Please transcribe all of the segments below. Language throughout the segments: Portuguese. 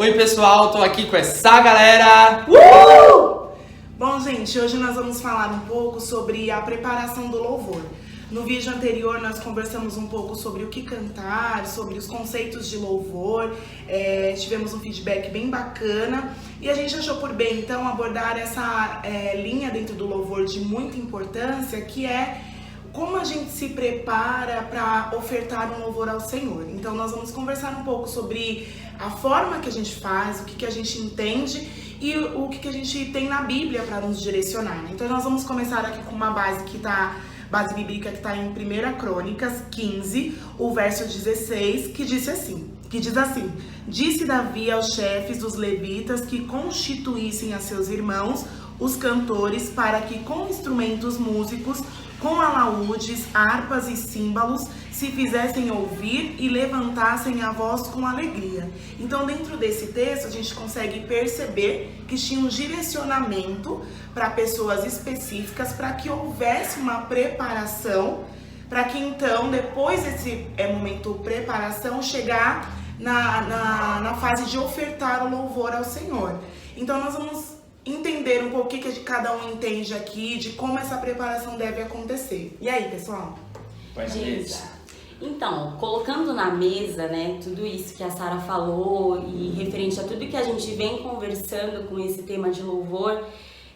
Oi pessoal, tô aqui com essa galera! Bom, gente, hoje nós vamos falar um pouco sobre a preparação do louvor. No vídeo anterior nós conversamos um pouco sobre o que cantar, sobre os conceitos de louvor, tivemos um feedback bem bacana e a gente achou por bem então abordar essa linha dentro do louvor de muita importância, que é como a gente se prepara para ofertar um louvor ao Senhor. Então nós vamos conversar um pouco sobre a forma que a gente faz, o que a gente entende e o que a gente tem na Bíblia para nos direcionar. Então nós vamos começar aqui com uma base bíblica que está em 1 Crônicas 15, o verso 16, que diz assim: Disse Davi aos chefes dos levitas que constituíssem a seus irmãos, os cantores, para que com instrumentos músicos, com alaúdes, harpas e símbolos, se fizessem ouvir e levantassem a voz com alegria. Então, dentro desse texto, a gente consegue perceber que tinha um direcionamento para pessoas específicas, para que houvesse uma preparação, para que então, depois desse momento de preparação, chegar na fase de ofertar o louvor ao Senhor. Então, nós vamos entender um pouco o que cada um entende aqui, de como essa preparação deve acontecer. E aí, pessoal? Então, colocando na mesa, né, tudo isso que a Sara falou e referente a tudo que a gente vem conversando com esse tema de louvor,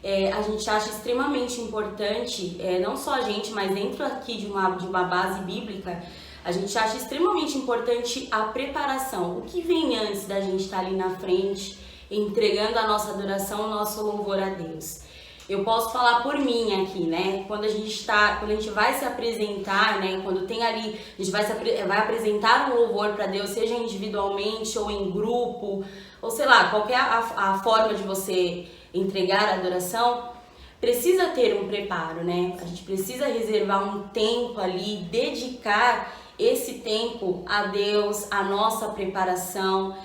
a gente acha extremamente importante, não só a gente, mas dentro aqui de uma base bíblica, a gente acha extremamente importante a preparação. O que vem antes da gente estar ali na frente, entregando a nossa adoração, o nosso louvor a Deus. Eu posso falar por mim aqui, né? Quando a gente vai se apresentar, né? Quando tem ali, a gente vai apresentar um louvor para Deus, seja individualmente ou em grupo, ou sei lá, qualquer a forma de você entregar a adoração, precisa ter um preparo, né? A gente precisa reservar um tempo ali, dedicar esse tempo a Deus, a nossa preparação.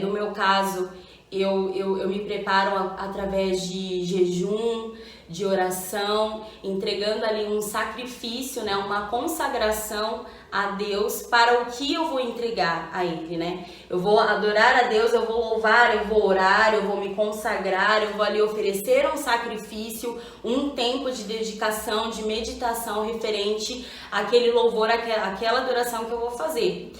No meu caso, eu me preparo através de jejum, de oração, entregando ali um sacrifício, né, uma consagração a Deus para o que eu vou entregar a Ele, né? Eu vou adorar a Deus, eu vou louvar, eu vou orar, eu vou me consagrar, eu vou ali oferecer um sacrifício, um tempo de dedicação, de meditação referente àquele louvor, àquela adoração que eu vou fazer.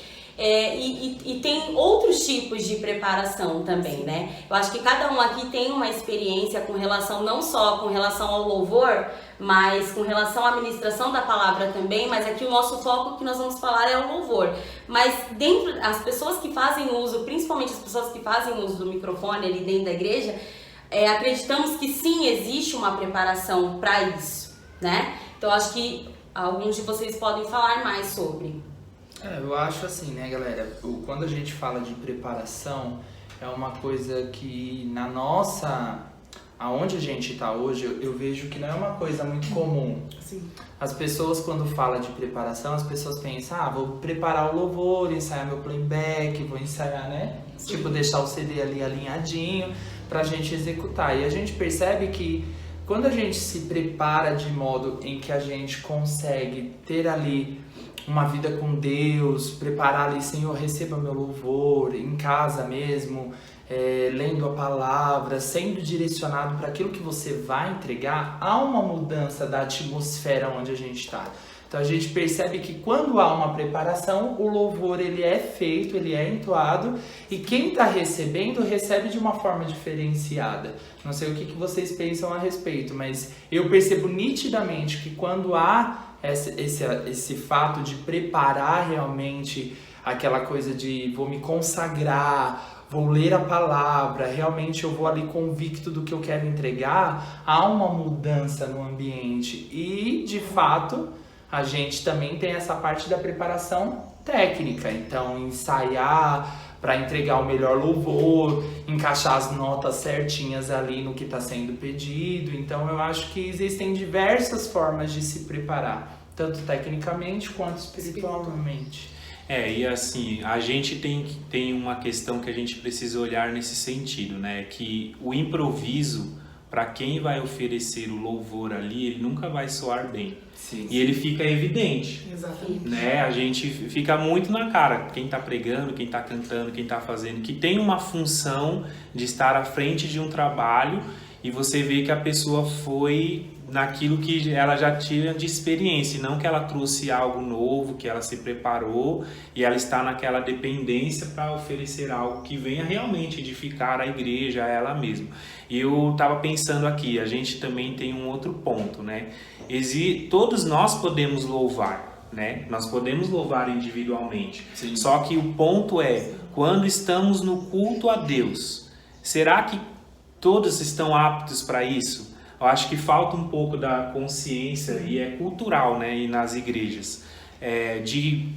E tem outros tipos de preparação também, né? Eu acho que cada um aqui tem uma experiência com relação, não só com relação ao louvor, mas com relação à ministração da palavra também, mas aqui o nosso foco que nós vamos falar é o louvor. Mas as pessoas que fazem uso, principalmente as pessoas que fazem uso do microfone ali dentro da igreja, acreditamos que sim, existe uma preparação para isso, né? Então acho que alguns de vocês podem falar mais sobre. Eu acho assim, né, galera? Quando a gente fala de preparação, é uma coisa que aonde a gente tá hoje, eu vejo que não é uma coisa muito comum. Sim. As pessoas, quando falam de preparação, as pessoas pensam, vou preparar o louvor, ensaiar meu playback, vou ensaiar, né? Sim. Tipo, deixar o CD ali alinhadinho pra gente executar. E a gente percebe que quando a gente se prepara de modo em que a gente consegue ter ali uma vida com Deus, preparar ali, Senhor, receba meu louvor, em casa mesmo, lendo a palavra, sendo direcionado para aquilo que você vai entregar, há uma mudança da atmosfera onde a gente está. Então a gente percebe que quando há uma preparação, o louvor ele é feito, ele é entoado, e quem está recebendo, recebe de uma forma diferenciada. Não sei o que vocês pensam a respeito, mas eu percebo nitidamente que quando há esse fato de preparar realmente aquela coisa de vou me consagrar, vou ler a palavra, realmente eu vou ali convicto do que eu quero entregar, há uma mudança no ambiente e, de fato, a gente também tem essa parte da preparação técnica, então ensaiar para entregar o melhor louvor, encaixar as notas certinhas ali no que está sendo pedido. Então eu acho que existem diversas formas de se preparar, tanto tecnicamente quanto espiritualmente. E assim, a gente tem uma questão que a gente precisa olhar nesse sentido, né? Que o improviso para quem vai oferecer o louvor ali, ele nunca vai soar bem. Sim. E ele fica evidente. Exatamente. Né? A gente fica muito na cara, quem está pregando, quem está cantando, quem está fazendo, que tem uma função de estar à frente de um trabalho, e você vê que a pessoa foi naquilo que ela já tinha de experiência, e não que ela trouxe algo novo, que ela se preparou e ela está naquela dependência para oferecer algo que venha realmente edificar a igreja, a ela mesma. E eu estava pensando aqui, a gente também tem um outro ponto, né? Todos nós podemos louvar, né? Nós podemos louvar individualmente. Sim. Só que o ponto é, quando estamos no culto a Deus, será que todos estão aptos para isso? Eu acho que falta um pouco da consciência, e é cultural, né? E nas igrejas, de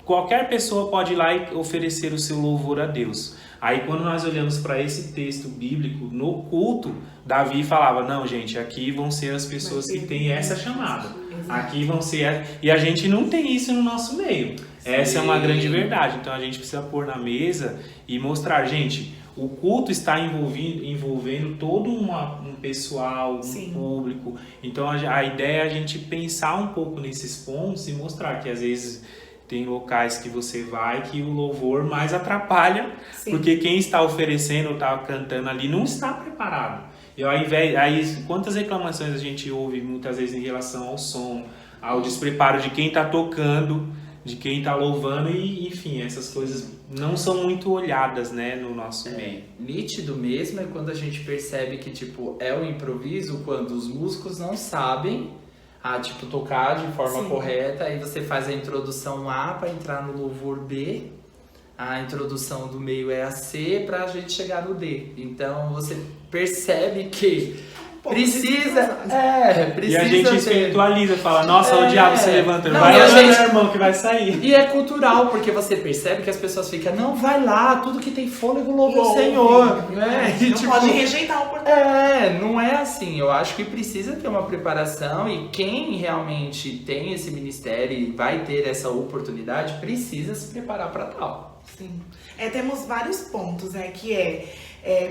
qualquer pessoa pode ir lá e oferecer o seu louvor a Deus. Aí quando nós olhamos para esse texto bíblico, no culto, Davi falava, não gente, aqui vão ser as pessoas que têm essa chamada. Aqui vão ser... E a gente não tem isso no nosso meio. Essa é uma grande verdade. Então a gente precisa pôr na mesa e mostrar, gente, o culto está envolvendo todo um pessoal, um público. Então a ideia é a gente pensar um pouco nesses pontos e mostrar que às vezes tem locais que você vai que o louvor mais atrapalha, porque quem está oferecendo ou está cantando ali não está preparado. E aí quantas reclamações a gente ouve muitas vezes em relação ao som, ao despreparo de quem está tocando, de quem está louvando, e enfim, essas coisas não são muito olhadas, né, no nosso meio. Nítido mesmo é quando a gente percebe que, tipo, é o improviso, quando os músicos não sabem tocar de forma correta, aí você faz a introdução A para entrar no louvor B, a introdução do meio é a C para a gente chegar no D. Então você percebe que precisa. E a gente espiritualiza, fala, nossa, o diabo se levanta, não, vai lá, irmão, que vai sair. E é cultural, porque você percebe que as pessoas ficam, não, vai lá, tudo que tem fôlego louva o Senhor. Não pode rejeitar a oportunidade. Não é assim. Eu acho que precisa ter uma preparação, e quem realmente tem esse ministério e vai ter essa oportunidade, precisa se preparar para tal. Sim. Temos vários pontos, que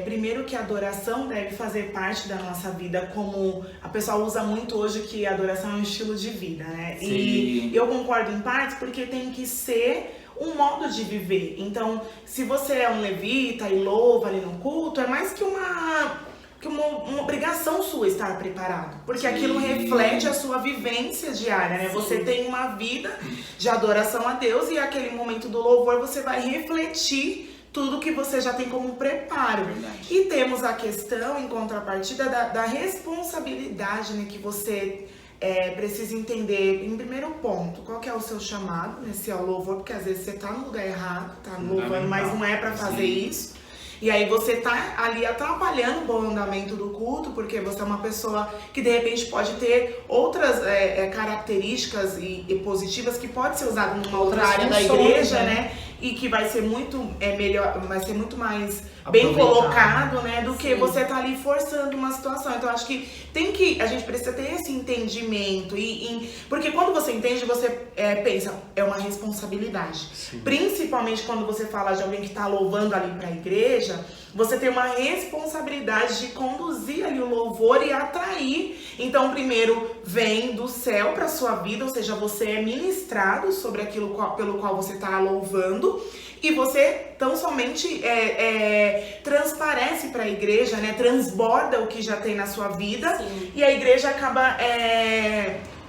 primeiro que a adoração deve fazer parte da nossa vida, como a pessoa usa muito hoje que a adoração é um estilo de vida, né? Sim. E eu concordo em partes porque tem que ser um modo de viver. Então, se você é um levita e louva ali no culto, é mais que uma obrigação sua estar preparado, porque aquilo reflete a sua vivência diária, né? Você tem uma vida de adoração a Deus, e aquele momento do louvor você vai refletir tudo que você já tem como preparo. E temos a questão, em contrapartida, da responsabilidade, né, que você precisa entender, em primeiro ponto, qual que é o seu chamado nesse louvor, porque às vezes você tá no lugar errado, tá louvando, mas não é para fazer isso. E aí você tá ali atrapalhando o bom andamento do culto, porque você é uma pessoa que de repente pode ter outras características e positivas que pode ser usado numa outra área da igreja, né? E que vai ser muito melhor, vai ser muito mais bem colocado, né? Do que você tá ali forçando uma situação. Então acho que a gente precisa ter esse entendimento, porque quando você entende, você pensa, é uma responsabilidade. Sim. Principalmente quando você fala de alguém que tá louvando ali pra igreja, você tem uma responsabilidade de conduzir ali o louvor e atrair. Então, primeiro, vem do céu para sua vida, ou seja, você é ministrado sobre aquilo pelo qual você está louvando, e você tão somente transparece para a igreja, né? Transborda o que já tem na sua vida. Sim. E a igreja acaba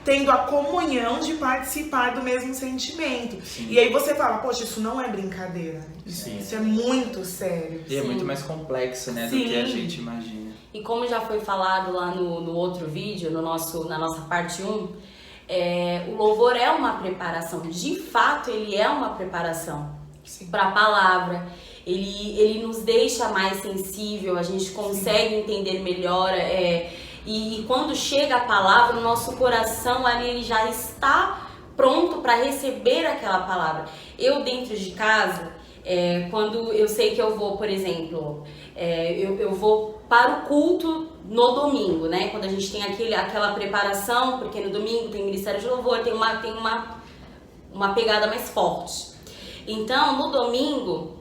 tendo a comunhão de participar do mesmo sentimento. Sim. E aí você fala, poxa, isso não é brincadeira. Isso é muito sério. E é muito mais complexo, né, do que a gente imagina. E como já foi falado lá no outro vídeo, na nossa parte 1, o louvor é uma preparação. De fato, ele é uma preparação para a palavra. Ele nos deixa mais sensível, a gente consegue entender melhor. E quando chega a palavra, o nosso coração ali ele já está pronto para receber aquela palavra. Eu, dentro de casa, quando eu sei que eu vou, por exemplo, eu vou para o culto no domingo, né? Quando a gente tem aquela preparação, porque no domingo tem Ministério de Louvor, tem uma pegada mais forte. Então, no domingo,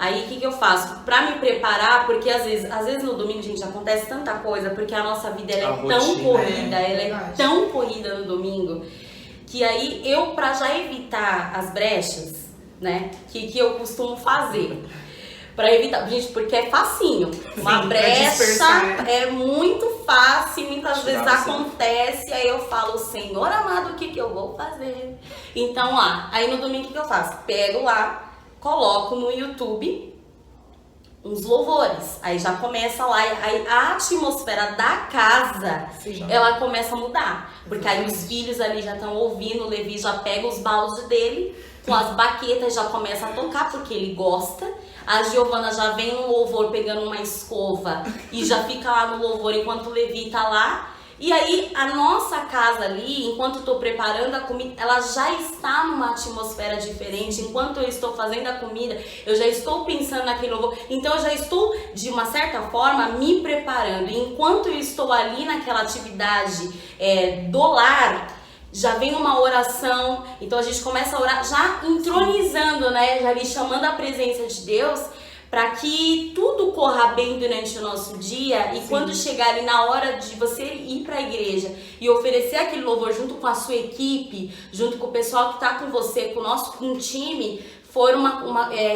Aí o que eu faço? Pra me preparar, porque às vezes no domingo, gente, acontece tanta coisa, porque a nossa vida ela é tão corrida, ela é tão corrida no domingo, que aí eu, pra já evitar as brechas, né, que eu costumo fazer, pra evitar, gente, porque é facinho, uma brecha é muito fácil, muitas vezes acontece, aí eu falo, Senhor amado, o que eu vou fazer? Então lá, aí no domingo o que eu faço? Pego lá, coloco no YouTube uns louvores, aí já começa lá, aí a atmosfera da casa, ela começa a mudar, porque aí os filhos ali já estão ouvindo, o Levi já pega os baldes dele, com as baquetas já começa a tocar, porque ele gosta, a Giovana já vem no louvor pegando uma escova e já fica lá no louvor enquanto o Levi tá lá. E aí, a nossa casa ali, enquanto eu tô preparando a comida, ela já está numa atmosfera diferente. Enquanto eu estou fazendo a comida, eu já estou pensando naquele louvor. Então, eu já estou, de uma certa forma, me preparando. E enquanto eu estou ali naquela atividade do lar, já vem uma oração. Então, a gente começa a orar, já entronizando, né? Já ali chamando a presença de Deus, para que tudo corra bem durante o nosso dia. E quando chegar ali na hora de você ir para a igreja e oferecer aquele louvor junto com a sua equipe, junto com o pessoal que está com você, com o time, for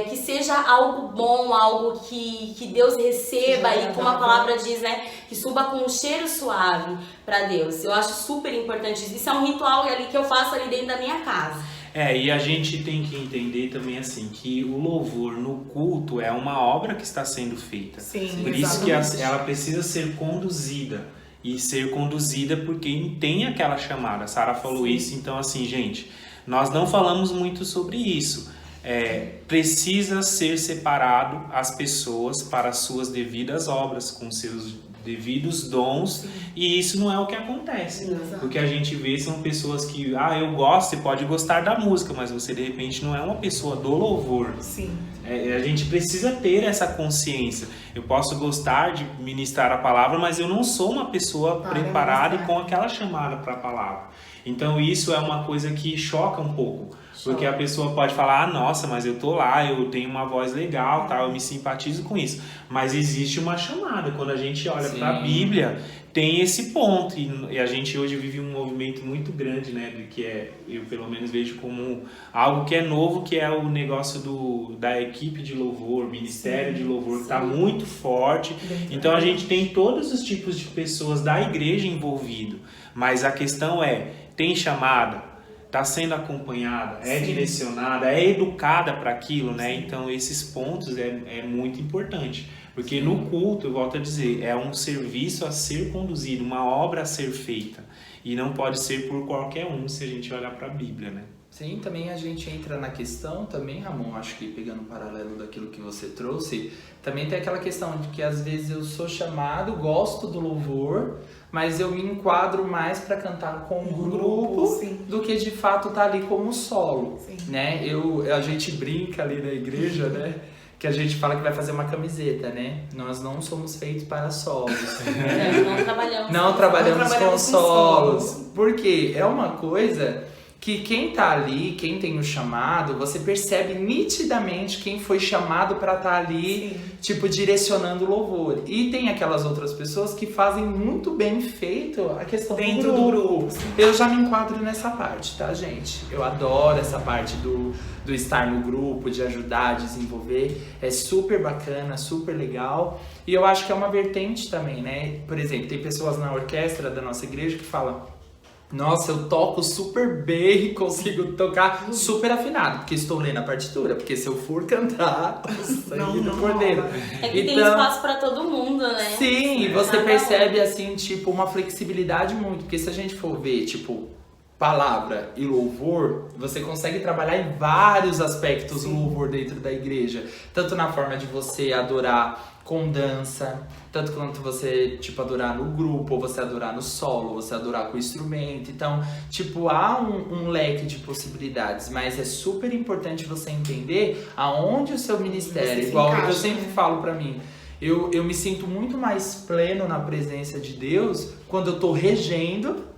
que seja algo bom, algo que Deus receba e, como a palavra diz, né, que suba com um cheiro suave para Deus. Eu acho super importante isso. Isso é um ritual ali que eu faço ali dentro da minha casa. E a gente tem que entender também assim, que o louvor no culto é uma obra que está sendo feita. Sim, por isso que ela precisa ser conduzida. E ser conduzida por quem tem aquela chamada. A Sara falou isso, então assim, gente, nós não falamos muito sobre isso. Precisa ser separado as pessoas para as suas devidas obras, com seus devidos dons, e isso não é o que acontece. O que a gente vê são pessoas que, eu gosto, você pode gostar da música, mas você de repente não é uma pessoa do louvor. A gente precisa ter essa consciência. Eu posso gostar de ministrar a palavra, mas eu não sou uma pessoa preparada e com aquela chamada para a palavra. Então isso é uma coisa que choca um pouco. Porque a pessoa pode falar, nossa, mas eu tô lá, eu tenho uma voz legal, tá, eu me simpatizo com isso. Mas existe uma chamada. Quando a gente olha para a Bíblia, tem esse ponto. E a gente hoje vive um movimento muito grande, né? Que eu pelo menos vejo como algo que é novo, que é o negócio da equipe de louvor, ministério de louvor, que está muito forte. Então a gente tem todos os tipos de pessoas da igreja envolvido. Mas a questão tem chamada? Está sendo acompanhada, direcionada, educada para aquilo, né? Então esses pontos é muito importante, porque no culto, eu volto a dizer, é um serviço a ser conduzido, uma obra a ser feita, e não pode ser por qualquer um se a gente olhar para a Bíblia, né? Sim, também a gente entra na questão também, Ramon, acho que pegando um paralelo daquilo que você trouxe, também tem aquela questão de que às vezes eu sou chamado, gosto do louvor, mas eu me enquadro mais para cantar com um grupo do que de fato estar ali como solo, né? A gente brinca ali na igreja, né? Que a gente fala que vai fazer uma camiseta, né? Nós não somos feitos para solos. Não trabalhamos com solos. Porque é uma coisa que quem tá ali, quem tem o chamado, você percebe nitidamente quem foi chamado para estar ali, tipo, direcionando o louvor. E tem aquelas outras pessoas que fazem muito bem feito a questão dentro do grupo. Eu já me enquadro nessa parte, tá, gente? Eu adoro essa parte do estar no grupo, de ajudar, desenvolver. É super bacana, super legal. E eu acho que é uma vertente também, né? Por exemplo, tem pessoas na orquestra da nossa igreja que falam: nossa, eu toco super bem, consigo tocar super afinado, porque estou lendo a partitura, porque se eu for cantar, o sangue do cordeiro. É que tem espaço pra todo mundo, né? Sim, e você percebe assim, tipo, uma flexibilidade muito, porque se a gente for ver, tipo, palavra e louvor, você consegue trabalhar em vários aspectos do louvor dentro da igreja, tanto na forma de você adorar com dança, tanto quanto você, tipo, adorar no grupo, ou você adorar no solo, você adorar com o instrumento. Então, tipo, há um leque de possibilidades, mas é super importante você entender aonde o seu ministério, igual eu sempre falo pra mim, eu me sinto muito mais pleno na presença de Deus quando eu tô regendo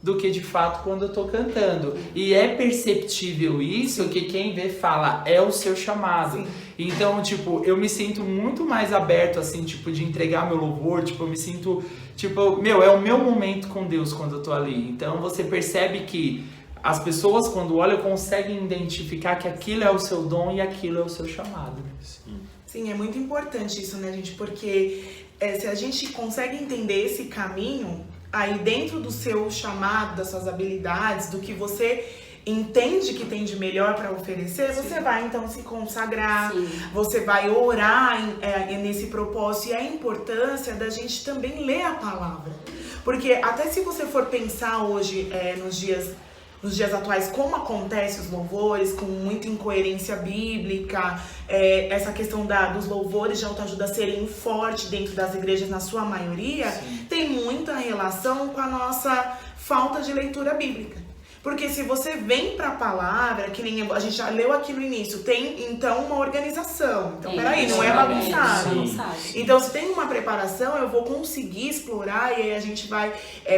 do que de fato quando eu tô cantando. E é perceptível isso, que quem vê fala, é o seu chamado. Sim. Então, tipo, eu me sinto muito mais aberto, assim, tipo, de entregar meu louvor, tipo, eu me sinto, tipo, é o meu momento com Deus quando eu tô ali. Então, você percebe que as pessoas, quando olham, conseguem identificar que aquilo é o seu dom e aquilo é o seu chamado. Sim, é muito importante isso, né, gente? Porque se a gente consegue entender esse caminho, aí dentro do seu chamado, das suas habilidades, do que você entende que tem de melhor para oferecer, sim, você vai então se consagrar, sim, você vai orar nesse propósito. E a importância da gente também ler a palavra. Porque até se você for pensar hoje, nos dias atuais, como acontece os louvores, com muita incoerência bíblica, essa questão dos louvores de autoajuda serem forte dentro das igrejas, na sua maioria, sim, tem muita relação com a nossa falta de leitura bíblica. Porque se você vem para a palavra, que nem a gente já leu aqui no início, tem então uma organização. Então, peraí, não é bagunçado. Então, se tem uma preparação, eu vou conseguir explorar, e aí a gente vai,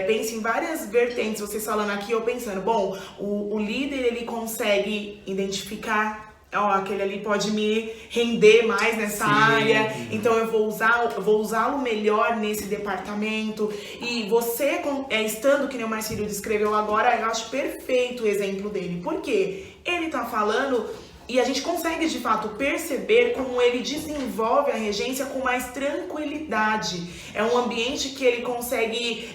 pensa em várias vertentes. Vocês falando aqui, eu pensando, bom, o líder, ele consegue identificar, aquele ali pode me render mais nessa, sim, área, então eu vou usá-lo melhor nesse departamento. E você, estando, que nem o Marcílio descreveu agora, eu acho perfeito o exemplo dele. Por quê? Ele tá falando, e a gente consegue de fato perceber como ele desenvolve a regência com mais tranquilidade. É um ambiente que ele consegue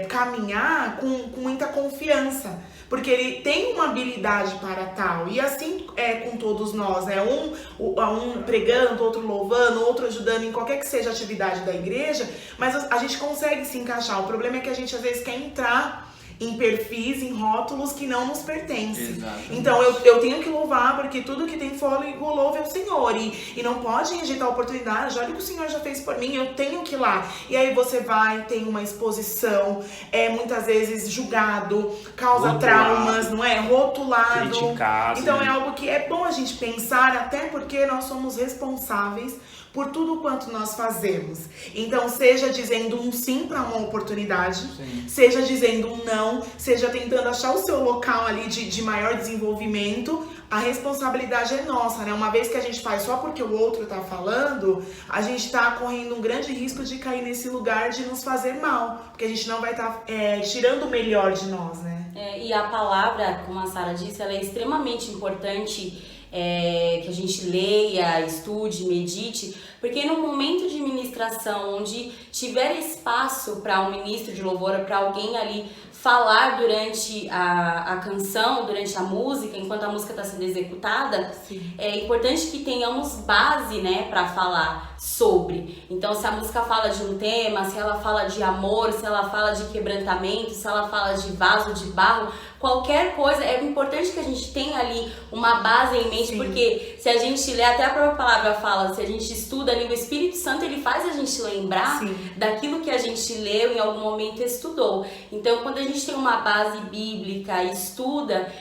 caminhar com muita confiança, porque ele tem uma habilidade para tal. E assim é com todos nós, né? Um pregando, outro louvando, outro ajudando em qualquer que seja a atividade da igreja, mas a gente consegue se encaixar. O problema é que a gente às vezes quer entrar em perfis, em rótulos que não nos pertencem. Exatamente. Então eu tenho que louvar, porque tudo que tem fôlego louve ao Senhor. E não pode rejeitar a oportunidade. Olha o que o Senhor já fez por mim, eu tenho que ir lá. E aí você vai, tem uma exposição, muitas vezes julgado, causa rotulado, traumas, não é? Rotulado. Criticado. Então é algo que é bom a gente pensar, até porque nós somos responsáveis por tudo quanto nós fazemos. Então, seja dizendo um sim para uma oportunidade, sim, seja dizendo um não, seja tentando achar o seu local ali de maior desenvolvimento, a responsabilidade é nossa, né? Uma vez que a gente faz só porque o outro tá falando, a gente tá correndo um grande risco de cair nesse lugar de nos fazer mal, porque a gente não vai estar tirando o melhor de nós, né? E a palavra, como a Sara disse, ela é extremamente importante, que a gente leia, estude, medite, porque no momento de ministração, onde tiver espaço para um ministro de louvor, para alguém ali falar durante a canção, durante a música, enquanto a música está sendo executada, sim, é importante que tenhamos base, né, para falar sobre. Então, se a música fala de um tema, se ela fala de amor, se ela fala de quebrantamento, se ela fala de vaso de barro, qualquer coisa, é importante que a gente tenha ali uma base em mente, sim, porque se a gente lê, até a própria palavra fala, se a gente estuda ali, o Espírito Santo, ele faz a gente lembrar, sim, daquilo que a gente leu, em algum momento estudou. Então, quando a gente tem uma base bíblica, estuda,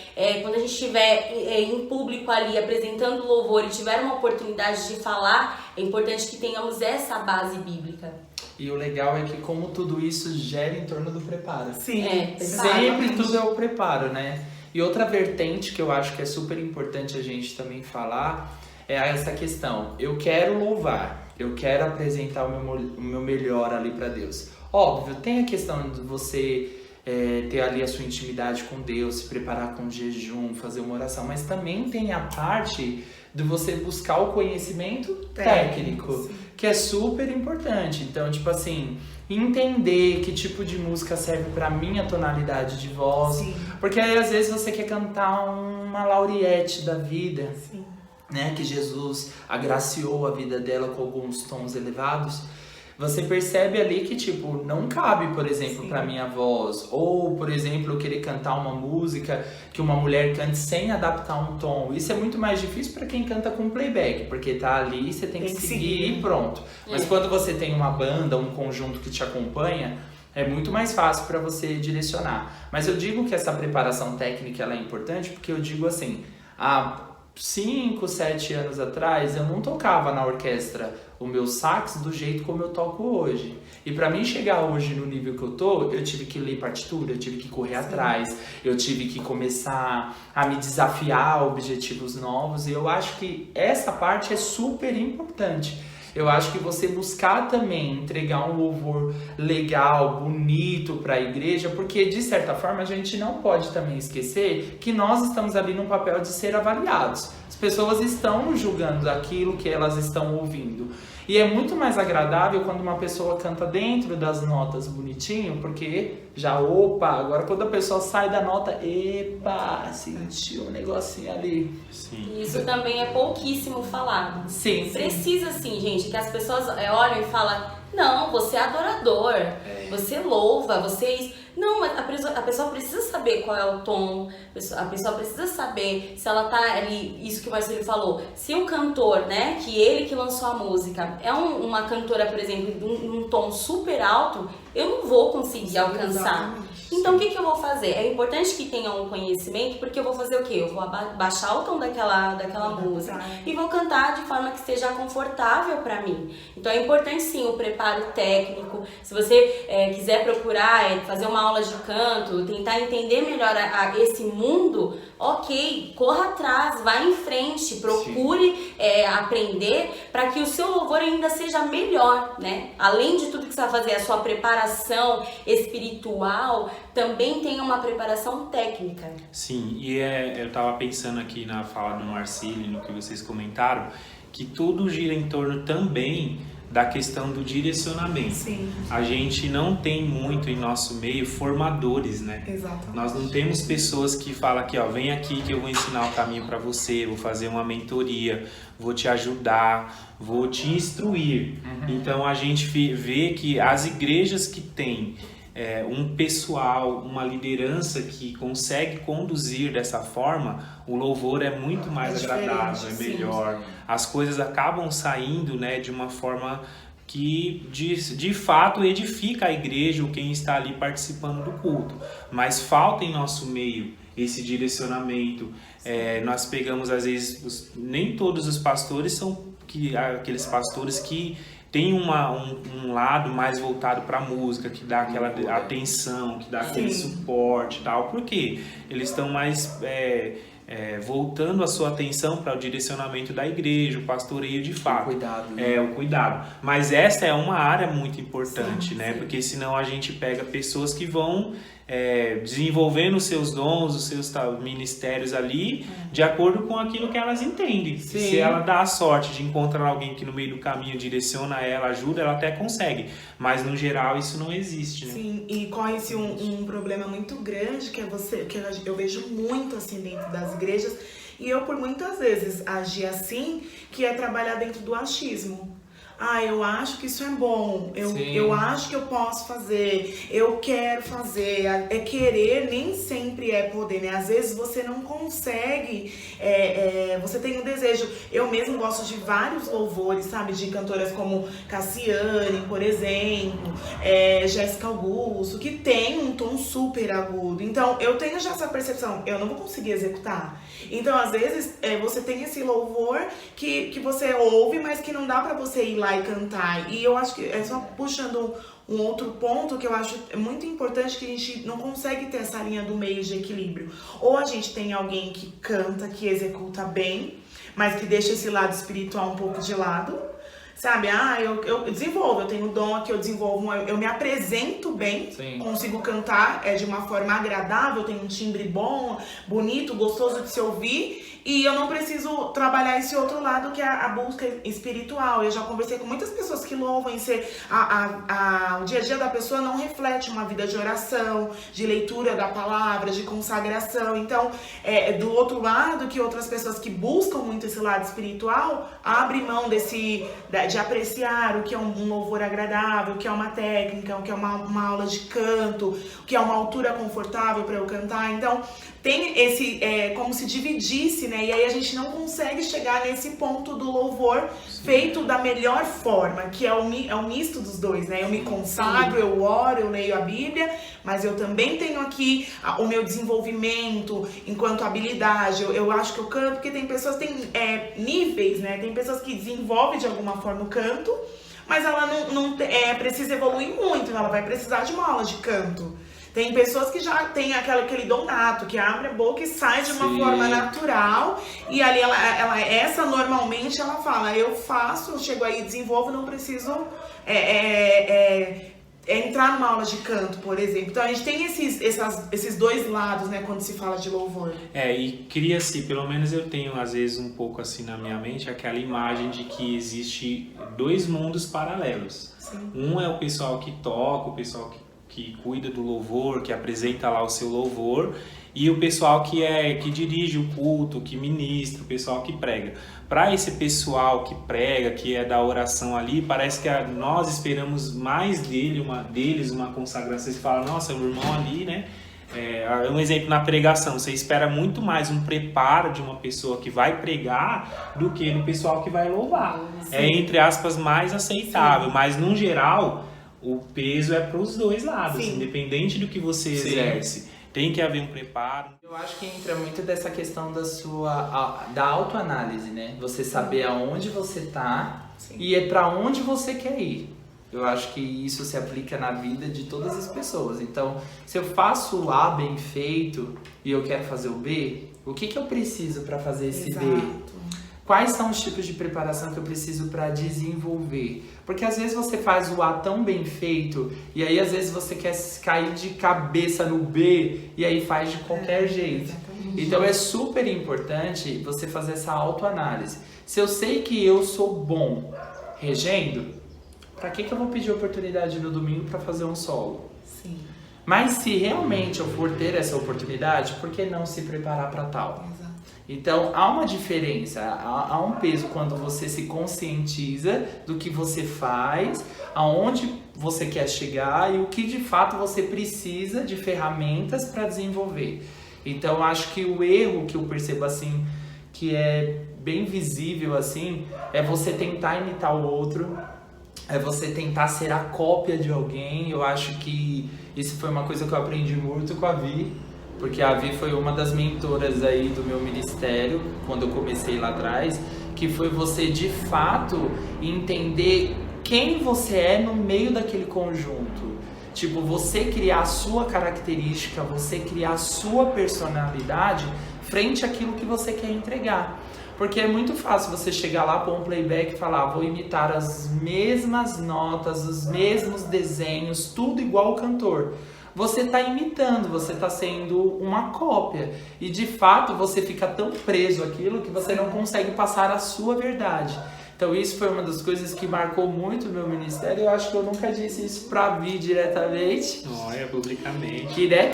quando a gente estiver em público ali, apresentando louvor e tiver uma oportunidade de falar, é importante que tenhamos essa base bíblica. E o legal é que como tudo isso gera em torno do preparo. Sim, sempre tudo é o preparo, né? E outra vertente que eu acho que é super importante a gente também falar é essa questão. Eu quero louvar, eu quero apresentar o meu melhor ali para Deus. Óbvio, tem a questão de você ter ali a sua intimidade com Deus, se preparar com jejum, fazer uma oração, mas também tem a parte de você buscar o conhecimento técnico, que é super importante. Então, tipo assim, entender que tipo de música serve pra minha tonalidade de voz. Sim. Porque aí, às vezes, você quer cantar uma Lauriette da vida, sim, né? Que Jesus agraciou a vida dela com alguns tons elevados. Você percebe ali que, tipo, não cabe, por exemplo, pra minha voz. Ou, por exemplo, eu querer cantar uma música que uma mulher cante sem adaptar um tom. Isso é muito mais difícil pra quem canta com playback, porque tá ali, você tem que seguir e pronto. Mas quando você tem uma banda, um conjunto que te acompanha, é muito mais fácil pra você direcionar. Mas eu digo que essa preparação técnica ela é importante porque eu digo assim, 5, 7 anos atrás, eu não tocava na orquestra o meu sax do jeito como eu toco hoje. E pra mim chegar hoje no nível que eu tô, eu tive que ler partitura, eu tive que correr atrás, eu tive que começar a me desafiar a objetivos novos. E eu acho que essa parte é super importante. Eu acho que você buscar também entregar um louvor legal, bonito para a igreja, porque de certa forma a gente não pode também esquecer que nós estamos ali no papel de ser avaliados. As pessoas estão nos julgando daquilo que elas estão ouvindo. E é muito mais agradável quando uma pessoa canta dentro das notas bonitinho, porque já, agora quando a pessoa sai da nota, sentiu um negocinho ali. Sim. Isso também é pouquíssimo falado. Sim. Precisa sim, gente, que as pessoas olham e falam, não, você é adorador, você louva, você é isso. Não, mas a pessoa precisa saber qual é o tom, a pessoa precisa saber se ela tá ali, isso que o Marcelo falou, se o cantor, né, que ele que lançou a música, é uma cantora, por exemplo, num tom super alto, eu não vou conseguir alcançar. Exatamente. Então o que eu vou fazer? É importante que tenha um conhecimento, porque eu vou fazer o quê? Eu vou baixar o tom daquela música e vou cantar de forma que seja confortável para mim. Então é importante sim o preparo técnico. Se você quiser procurar fazer uma aula de canto, tentar entender melhor esse mundo, ok, corra atrás, vá em frente, procure aprender para que o seu louvor ainda seja melhor, né? Além de tudo que você vai fazer, a sua preparação espiritual, também tem uma preparação técnica. Sim, e eu estava pensando aqui na fala do Marcílio, no que vocês comentaram, que tudo gira em torno também da questão do direcionamento. Sim. A gente não tem muito em nosso meio formadores, né? Exatamente. Nós não temos pessoas que falam aqui, vem aqui que eu vou ensinar o caminho para você, vou fazer uma mentoria, vou te ajudar, vou te instruir. Então a gente vê que as igrejas que têm um pessoal, uma liderança que consegue conduzir dessa forma, o louvor é muito mais agradável, é melhor. Sim. As coisas acabam saindo, né, de uma forma que de fato edifica a igreja ou quem está ali participando do culto. Mas falta em nosso meio esse direcionamento. Nós pegamos às vezes, nem todos os pastores são aqueles pastores que tem um lado mais voltado para a música, que dá aquela atenção, que dá aquele suporte e tal. Por quê? Eles estão mais voltando a sua atenção para o direcionamento da igreja, o pastoreio de fato. O cuidado. Né? O cuidado. Mas essa é uma área muito importante, né? Porque senão a gente pega pessoas que vão desenvolvendo os seus dons, os seus ministérios ali, de acordo com aquilo que elas entendem. Sim. Se ela dá a sorte de encontrar alguém que no meio do caminho direciona ela, ajuda, ela até consegue. Mas no geral isso não existe, né? Sim, e corre-se um problema muito grande que eu vejo muito assim dentro das igrejas, e eu por muitas vezes agi assim, que é trabalhar dentro do achismo. Eu acho que isso é bom, eu acho que eu posso fazer, eu quero fazer. Querer nem sempre é poder, né? Às vezes você não consegue, você tem um desejo. Eu mesmo gosto de vários louvores, sabe? De cantoras como Cassiane, por exemplo, Jéssica Augusto, que tem um tom super agudo. Então, eu tenho já essa percepção, eu não vou conseguir executar. Então, às vezes, você tem esse louvor que você ouve, mas que não dá pra você ir lá e cantar. E eu acho que só puxando um outro ponto que eu acho muito importante, que a gente não consegue ter essa linha do meio de equilíbrio. Ou a gente tem alguém que canta, que executa bem, mas que deixa esse lado espiritual um pouco de lado. Sabe, eu desenvolvo, eu tenho dom aqui, eu desenvolvo, eu me apresento bem, consigo cantar de uma forma agradável, tenho um timbre bom, bonito, gostoso de se ouvir, e eu não preciso trabalhar esse outro lado que é a busca espiritual. Eu já conversei com muitas pessoas que louvam o dia a dia da pessoa não reflete uma vida de oração, de leitura da palavra, de consagração. Então, do outro lado, que outras pessoas que buscam muito esse lado espiritual, abrem mão de apreciar o que é um louvor agradável, o que é uma técnica, o que é uma aula de canto, o que é uma altura confortável para eu cantar. Então, tem esse, como se dividisse, né? E aí a gente não consegue chegar nesse ponto do louvor feito da melhor forma, que é o misto dos dois, né? Eu me consagro, eu oro, eu leio a Bíblia, mas eu também tenho aqui o meu desenvolvimento enquanto habilidade. Eu acho que eu canto, porque tem pessoas, tem níveis, né? Tem pessoas que desenvolvem de alguma forma o canto, mas ela não precisa evoluir muito, ela vai precisar de uma aula de canto. Tem pessoas que já tem aquele dom nato, que abre a boca e sai de uma forma natural. E ali essa normalmente ela fala, eu faço, eu chego aí, desenvolvo, não preciso entrar numa aula de canto, por exemplo. Então a gente tem esses dois lados, né, quando se fala de louvor. E cria-se, pelo menos eu tenho às vezes um pouco assim na minha mente, aquela imagem de que existe dois mundos paralelos. Sim. Um é o pessoal que toca, o pessoal que cuida do louvor, que apresenta lá o seu louvor, e o pessoal que dirige o culto, que ministra, o pessoal que prega. Para esse pessoal que prega, que é da oração ali, parece que nós esperamos mais deles uma consagração. Você fala, nossa, o irmão ali, né? Um exemplo na pregação, você espera muito mais um preparo de uma pessoa que vai pregar do que do pessoal que vai louvar. Sim. Entre aspas, mais aceitável, Sim. mas no geral o peso é para os dois lados, Sim. independente do que você exerce. Tem que haver um preparo. Eu acho que entra muito dessa questão da autoanálise, né? Você saber aonde você tá e para onde você quer ir. Eu acho que isso se aplica na vida de todas as pessoas. Então, se eu faço o A bem feito e eu quero fazer o B, o que eu preciso para fazer esse Exato. B? Quais são os tipos de preparação que eu preciso para desenvolver? Porque às vezes você faz o A tão bem feito e aí às vezes você quer cair de cabeça no B e aí faz de qualquer jeito. Exatamente. Então é super importante você fazer essa autoanálise. Se eu sei que eu sou bom regendo, para que eu vou pedir oportunidade no domingo para fazer um solo? Sim. Mas se realmente eu for ter essa oportunidade, por que não se preparar para tal? Exato. Então, há uma diferença, há um peso quando você se conscientiza do que você faz, aonde você quer chegar e o que de fato você precisa de ferramentas para desenvolver. Então, acho que o erro que eu percebo assim, que é bem visível assim, é você tentar imitar o outro, é você tentar ser a cópia de alguém. Eu acho que isso foi uma coisa que eu aprendi muito com a Vi, porque a Vi foi uma das mentoras aí do meu ministério, quando eu comecei lá atrás, que foi você de fato entender quem você é no meio daquele conjunto. Tipo, você criar a sua característica, você criar a sua personalidade frente àquilo que você quer entregar. Porque é muito fácil você chegar lá, pôr um playback e falar, vou imitar as mesmas notas, os mesmos desenhos, tudo igual ao cantor. Você está imitando, você está sendo uma cópia. E de fato você fica tão preso àquilo que você não consegue passar a sua verdade. Então isso foi uma das coisas que marcou muito o meu ministério. Eu acho que eu nunca disse isso pra Vi diretamente. Olha, publicamente. Que, né?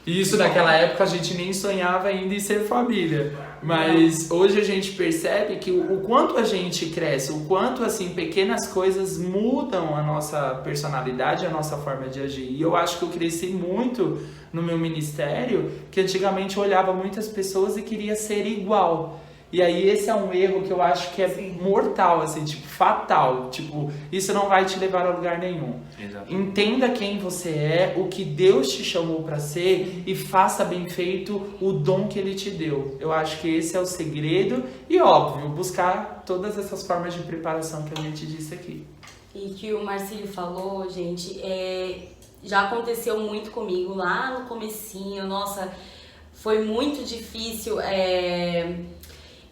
Isso naquela época a gente nem sonhava ainda em ser família. Mas hoje a gente percebe que o quanto a gente cresce, o quanto assim pequenas coisas mudam a nossa personalidade, a nossa forma de agir. E eu acho que eu cresci muito no meu ministério, que antigamente eu olhava muitas pessoas e queria ser igual. E aí esse é um erro que eu acho que é mortal, assim, tipo, fatal. Tipo, isso não vai te levar a lugar nenhum. Exatamente. Entenda quem você é, o que Deus te chamou para ser e faça bem feito o dom que Ele te deu. Eu acho que esse é o segredo e, óbvio, buscar todas essas formas de preparação que a gente disse aqui. E que o Marcílio falou, gente, já aconteceu muito comigo lá no comecinho. Nossa, foi muito difícil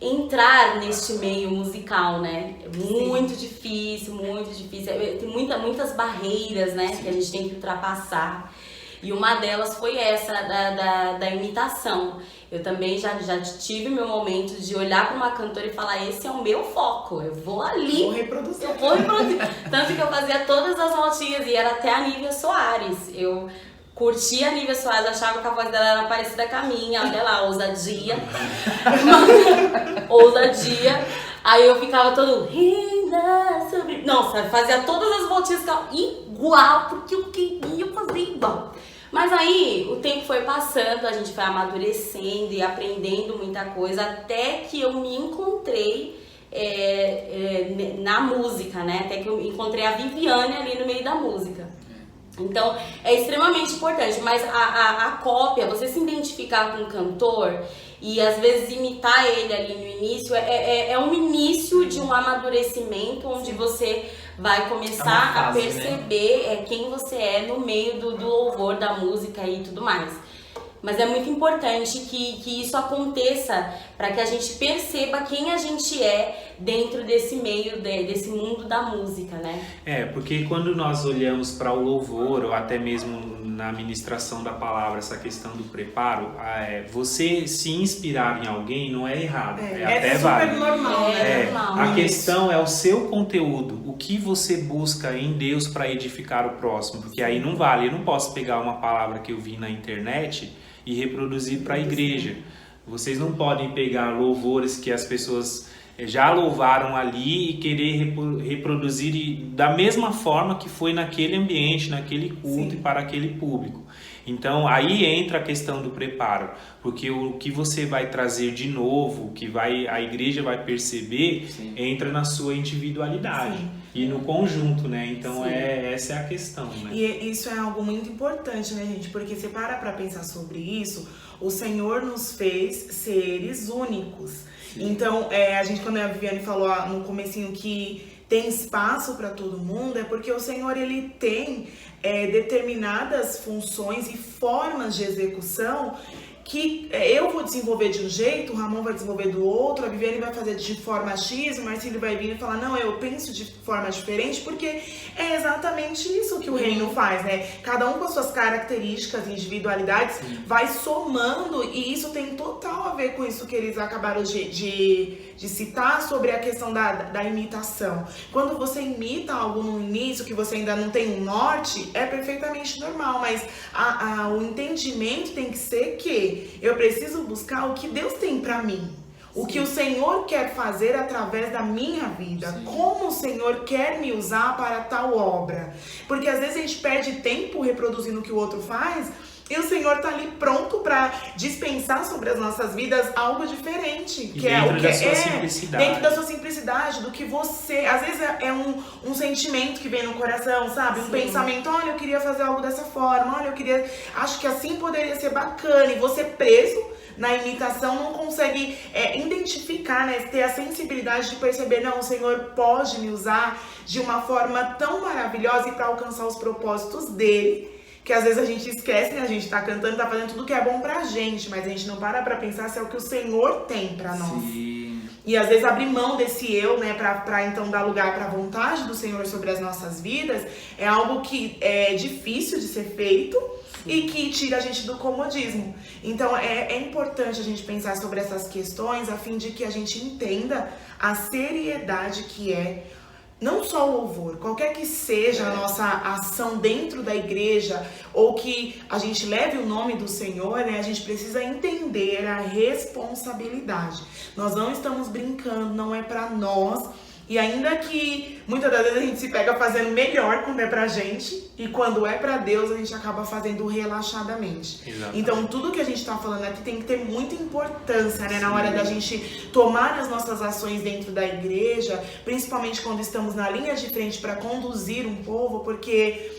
entrar neste meio musical, né? Muito difícil, muito difícil. Tem muitas barreiras, né? Sim. Que a gente tem que ultrapassar. E uma delas foi essa, da imitação. Eu também já tive meu momento de olhar para uma cantora e falar, esse é o meu foco, eu vou ali. Vou reproduzir. Eu vou reproduzir. Tanto que eu fazia todas as notinhas e era até a Nívia Soares. Eu curtia a Nívia Soares, achava que a voz dela era parecida com a minha, olha lá, ousadia. Ousadia. Aí eu ficava todo, linda sobre... Nossa, fazia todas as voltinhas igual, porque eu queria fazer igual. Mas aí o tempo foi passando, a gente foi amadurecendo e aprendendo muita coisa, até que eu me encontrei na música, né? Até que eu encontrei a Viviane ali no meio da música. Então, é extremamente importante, mas a cópia, você se identificar com o cantor e às vezes imitar ele ali no início, é um início de um amadurecimento onde você vai começar a perceber quem você é no meio do louvor, da música e tudo mais. Mas é muito importante que isso aconteça para que a gente perceba quem a gente é dentro desse meio, desse mundo da música, né? Porque quando nós olhamos para o louvor, ou até mesmo na ministração da palavra, essa questão do preparo, você se inspirar em alguém não é errado, até super válido. Normal, né? Normal. A questão é o seu conteúdo, o que você busca em Deus para edificar o próximo, porque aí não vale, eu não posso pegar uma palavra que eu vi na internet e reproduzir para a igreja. Vocês não podem pegar louvores que as pessoas já louvaram ali e querer reproduzir da mesma forma que foi naquele ambiente, naquele culto. Sim. E para aquele público. Então aí entra a questão do preparo, porque o que você vai trazer de novo, o que a igreja vai perceber, sim, entra na sua individualidade. Sim. E no conjunto, né? Então essa é a questão, né? E isso é algo muito importante, né, gente? Porque você para pensar sobre isso, o Senhor nos fez seres únicos. Sim. Então, a gente, quando a Viviane falou no comecinho que tem espaço para todo mundo, é porque o Senhor, ele tem determinadas funções e formas de execução que eu vou desenvolver de um jeito, o Ramon vai desenvolver do outro, a Viviane vai fazer de forma X, o Marcílio vai vir e falar, não, eu penso de forma diferente, porque é exatamente isso que o reino faz, né? Cada um com as suas características e individualidades, sim, vai somando, e isso tem total a ver com isso que eles acabaram de citar sobre a questão da imitação. Quando você imita algo no início, que você ainda não tem um norte, é perfeitamente normal, mas o entendimento tem que ser que eu preciso buscar o que Deus tem pra mim. O que o Senhor quer fazer através da minha vida. Sim. Como o Senhor quer me usar para tal obra. Porque às vezes a gente perde tempo reproduzindo o que o outro faz e o Senhor tá ali pronto para dispensar sobre as nossas vidas algo diferente. Que é o que da sua simplicidade. Dentro da sua simplicidade, do que você... Às vezes é um sentimento que vem no coração, sabe? Sim. Um pensamento, olha, eu queria fazer algo dessa forma, olha, acho que assim poderia ser bacana. E você preso na imitação não consegue identificar, né? Ter a sensibilidade de perceber, não, o Senhor pode me usar de uma forma tão maravilhosa e para alcançar os propósitos dele. Que às vezes a gente esquece, né? A gente tá cantando, tá fazendo tudo que é bom pra gente, mas a gente não para pensar se é o que o Senhor tem pra nós. Sim. E às vezes abrir mão desse eu, né, pra então dar lugar pra vontade do Senhor sobre as nossas vidas, é algo que é difícil de ser feito. Sim. E que tira a gente do comodismo. Então é importante a gente pensar sobre essas questões a fim de que a gente entenda a seriedade que é não só o louvor, qualquer que seja a nossa ação dentro da igreja ou que a gente leve o nome do Senhor, né, a gente precisa entender a responsabilidade. Nós não estamos brincando, não é pra nós. E ainda que muitas das vezes a gente se pega fazendo melhor quando é pra gente e quando é pra Deus a gente acaba fazendo relaxadamente. Exatamente. Então tudo que a gente tá falando aqui tem que ter muita importância, né, na hora da gente tomar as nossas ações dentro da igreja, principalmente quando estamos na linha de frente para conduzir um povo, porque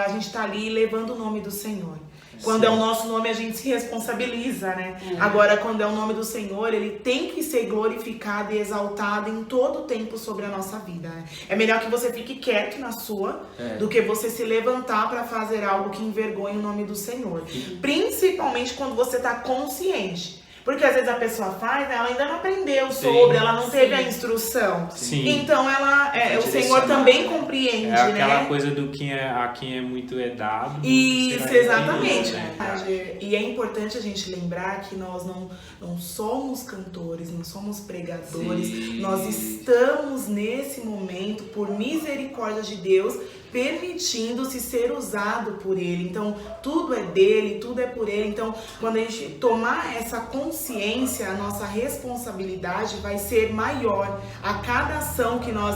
a gente tá ali levando o nome do Senhor. Quando Sim. é o nosso nome, a gente se responsabiliza, né? Agora, quando é o nome do Senhor, ele tem que ser glorificado e exaltado em todo o tempo sobre a nossa vida, né? É melhor que você fique quieto na sua, do que você se levantar para fazer algo que envergonhe o nome do Senhor. Principalmente quando você tá consciente. Porque às vezes a pessoa faz, ela ainda não aprendeu sobre, ela não teve a instrução. Sim. Então o Senhor também compreende, né? Aquela coisa do a quem é muito é dado. Isso, exatamente. Né? E é importante a gente lembrar que nós não somos cantores, não somos pregadores. Sim. Nós estamos nesse momento, por misericórdia de Deus, permitindo-se ser usado por Ele. Então, tudo é dele, tudo é por Ele. Então, quando a gente tomar essa consciência, a nossa responsabilidade vai ser maior. A cada ação que nós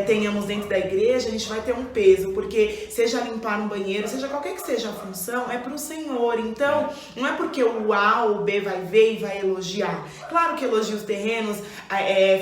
tenhamos dentro da igreja, a gente vai ter um peso, porque seja limpar um banheiro, seja qualquer que seja a função, é pro Senhor. Então, não é porque o A ou o B vai ver e vai elogiar. Claro que elogios terrenos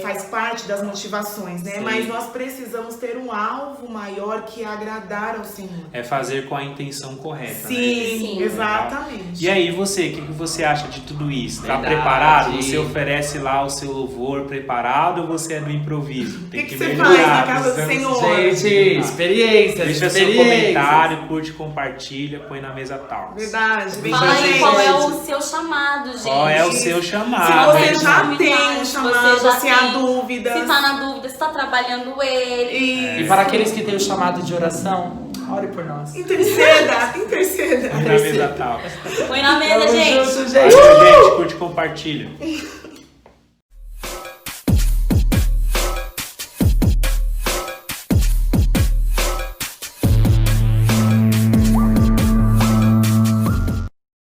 faz parte das motivações, né? Sim. Mas nós precisamos ter um alvo maior que agradar ao Senhor. É fazer com a intenção correta, né? Sim, exatamente. E aí você, o que você acha de tudo isso? Tá Verdade. preparado? Você oferece lá o seu louvor preparado ou você é do improviso? O Tem que você melhorar, faz na casa do precisamos- Senhor? Gente, experiência, Deixa seu comentário, curte, compartilha, põe na mesa tal. Verdade. Vem Fala com a aí gente. qual é o seu chamado, gente. Qual é o seu Se chamado? você já Né? tem um Se chamado, você já se há tem, dúvidas. Se tá na dúvida, se tá trabalhando ele. E para aqueles que têm o chamado de oração, ore por nós. Interceda, interceda. Põe na mesa tal. Põe na mesa, Tamo gente. junto, Valeu, gente, curte, compartilha.